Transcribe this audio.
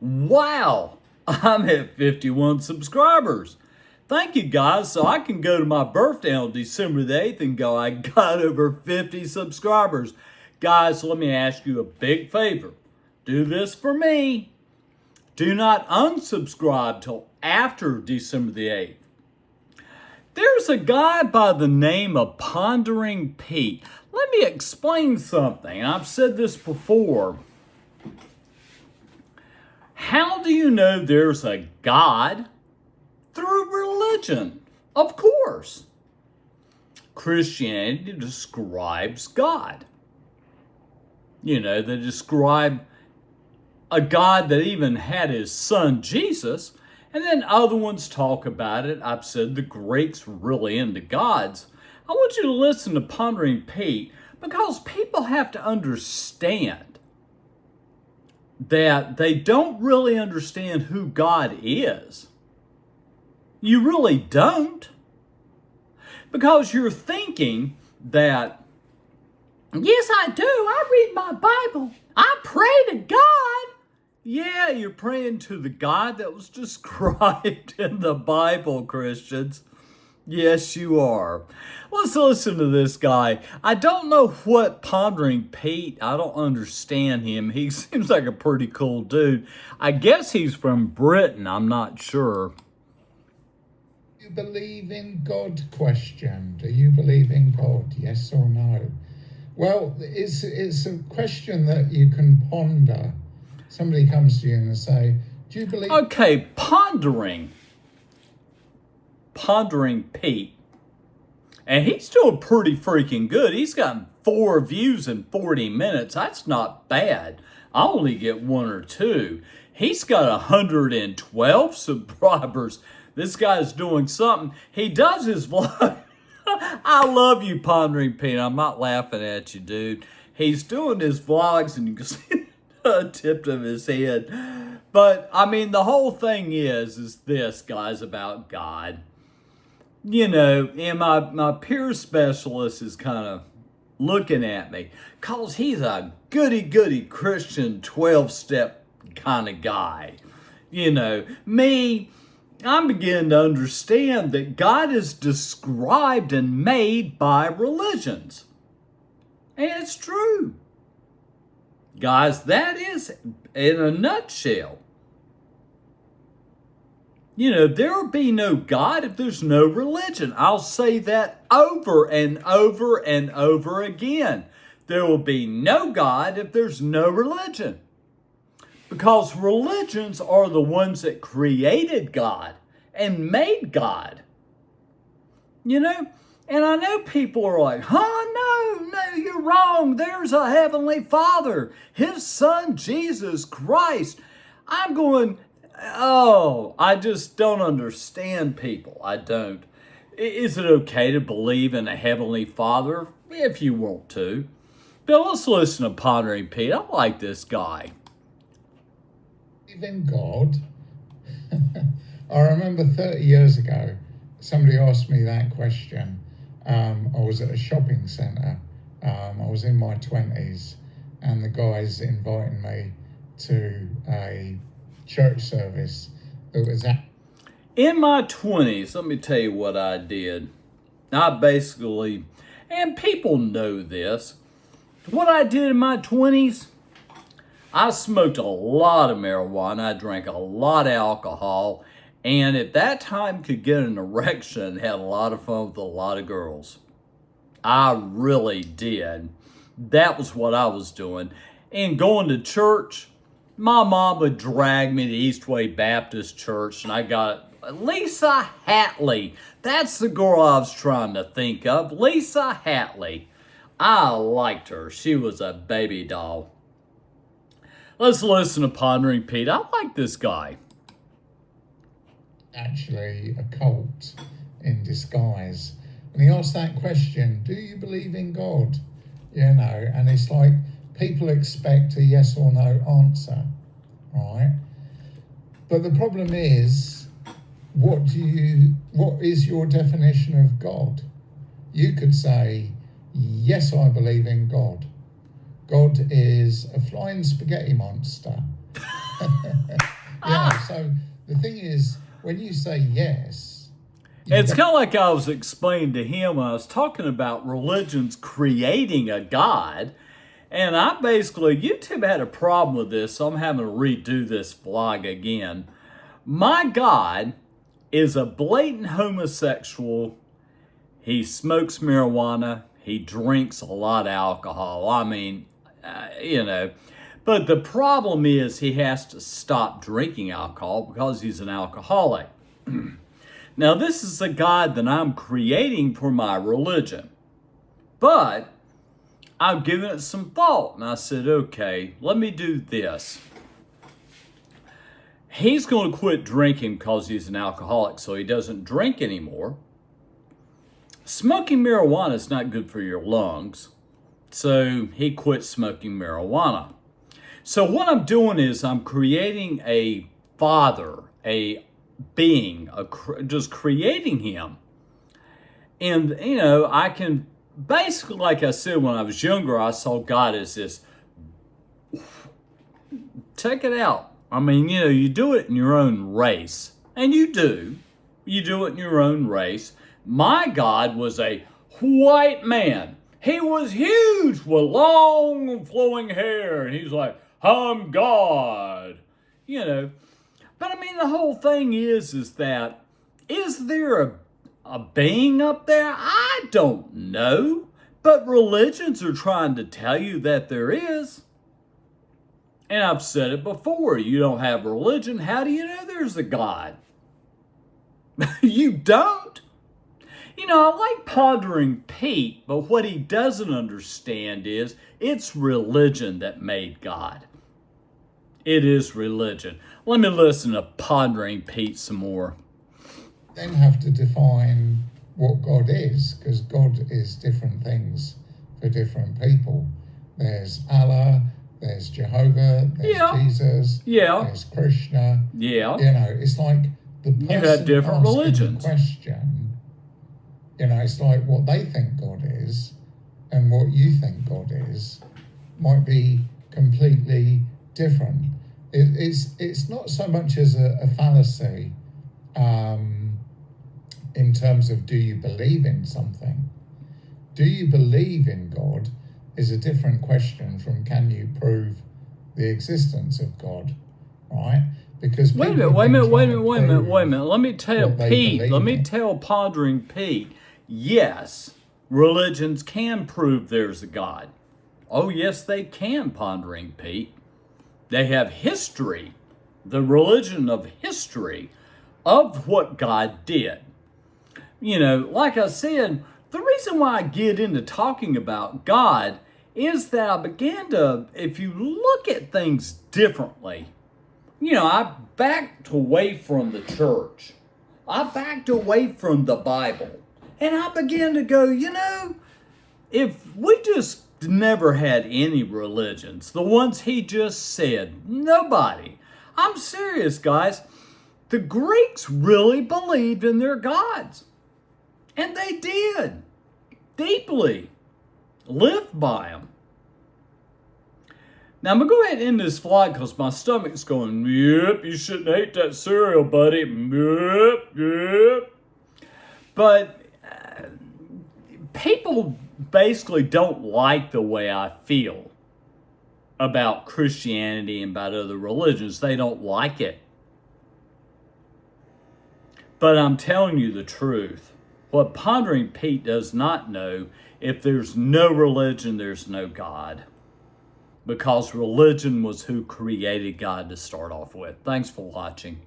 Wow, I'm at 51 subscribers. Thank you guys. So I can go to my birthday on December the 8th and go, I got over 50 subscribers. Guys, let me ask you a big favor. Do this for me. Do not unsubscribe till after December the 8th. There's a guy by the name of Pondering Pete. Let me explain something. I've said this before. How do you know there's a God? Through religion, of course. Christianity describes God. They describe a God that even had his son Jesus, and then other ones talk about it. I've said the Greeks were really into gods. I want you to listen to Pondering Pete, because people have to understand that they don't really understand who God is. You really don't. Because you're thinking that, yes, I do. I read my Bible. I pray to God. Yeah, you're praying to the God that was described in the Bible, Christians. Yes, you are. Let's listen to this guy. I don't know what Pondering Pete, I don't understand him. He seems like a pretty cool dude. I guess he's from Britain. I'm not sure. Do you believe in God? Question. Do you believe in God? Yes or no? Well, it's a question that you can ponder. Somebody comes to you and say, do you believe... Okay, Pondering Pete. And he's doing pretty freaking good. He's got 4 views in 40 minutes. That's not bad. I only get 1 or 2. He's got 112 subscribers. This guy's doing something. He does his vlog. I love you, Pondering Pete. I'm not laughing at you, dude. He's doing his vlogs, and you can see the tip of his head. But, the whole thing is this, guys, about God. And my peer specialist is kind of looking at me, because he's a goody-goody Christian 12-step kind of guy. Me, I'm beginning to understand that God is described and made by religions. And it's true. Guys, that is in a nutshell. There will be no God if there's no religion. I'll say that over and over and over again. There will be no God if there's no religion. Because religions are the ones that created God and made God. And I know people are like, no, you're wrong. There's a heavenly Father, his son, Jesus Christ. I'm going... Oh, I just don't understand people. I don't. Is it okay to believe in a heavenly Father? If you want to. But let's listen to Pondering Pete. I like this guy. Believe in God? I remember 30 years ago, somebody asked me that question. I was at a shopping centre. I was in my 20s, and the guy's inviting me to a church service that was at... In my 20s, let me tell you what I did. I basically, and people know this, what I did in my 20s, I smoked a lot of marijuana, I drank a lot of alcohol, and at that time could get an erection and had a lot of fun with a lot of girls. I really did. That was what I was doing. And going to church, my mom would drag me to Eastway Baptist Church, and I got Lisa Hatley. That's the girl I was trying to think of. Lisa Hatley. I liked her. She was a baby doll. Let's listen to Pondering Pete. I like this guy. Actually, a cult in disguise. And he asked that question, do you believe in God? And it's like, people expect a yes or no answer, right? But the problem is, what is your definition of God? You could say, yes, I believe in God. God is a flying spaghetti monster. So the thing is, when you say yes, It's kind of like I was explaining to him when I was talking about religions creating a God. And I basically, YouTube had a problem with this, so I'm having to redo this vlog again. My God is a blatant homosexual. He smokes marijuana. He drinks a lot of alcohol. I mean, But the problem is he has to stop drinking alcohol because he's an alcoholic. Now, this is a God that I'm creating for my religion. But I've given it some thought, and I said, okay, let me do this. He's going to quit drinking because he's an alcoholic, so he doesn't drink anymore. Smoking marijuana is not good for your lungs, so he quit smoking marijuana. So what I'm doing is I'm creating a father, a being, just creating him. And, I can basically, like I said, when I was younger, I saw God as this. Check it out. I mean, you do it in your own race. And you do. You do it in your own race. My God was a white man. He was huge with long flowing hair. And he's like, I'm God. But I mean, the whole thing is that, is there a being up there? I don't know. But religions are trying to tell you that there is. And I've said it before. You don't have religion. How do you know there's a God? You don't. I like Pondering Pete, but what he doesn't understand is it's religion that made God. It is religion. Let me listen to Pondering Pete some more. Then have to define what God is, because God is different things for different people. There's Allah, there's Jehovah, there's Jesus, there's Krishna. Yeah. It's like the person you had different asking religions. The question, it's like what they think God is and what you think God is might be completely different. It's not so much as a fallacy in terms of do you believe in something. Do you believe in God is a different question from can you prove the existence of God, right? Because wait a minute. Let me tell Pete. Let me tell Pondering Pete. Yes, religions can prove there's a God. Oh, yes, they can, Pondering Pete. They have history, the religion of history of what God did. Like I said, the reason why I get into talking about God is that I began to, if you look at things differently, I backed away from the church. I backed away from the Bible. And I began to go, if we just never had any religions, the ones he just said, nobody. I'm serious, guys. The Greeks really believed in their gods. And they did. Deeply. Lived by them. Now, I'm going to go ahead and end this vlog because my stomach's going, yep, you shouldn't eat that cereal, buddy. Yep. But people basically don't like the way I feel about Christianity and about other religions. They don't like it. But I'm telling you the truth. What Pondering Pete does not know, if there's no religion, there's no God. Because religion was who created God to start off with. Thanks for watching.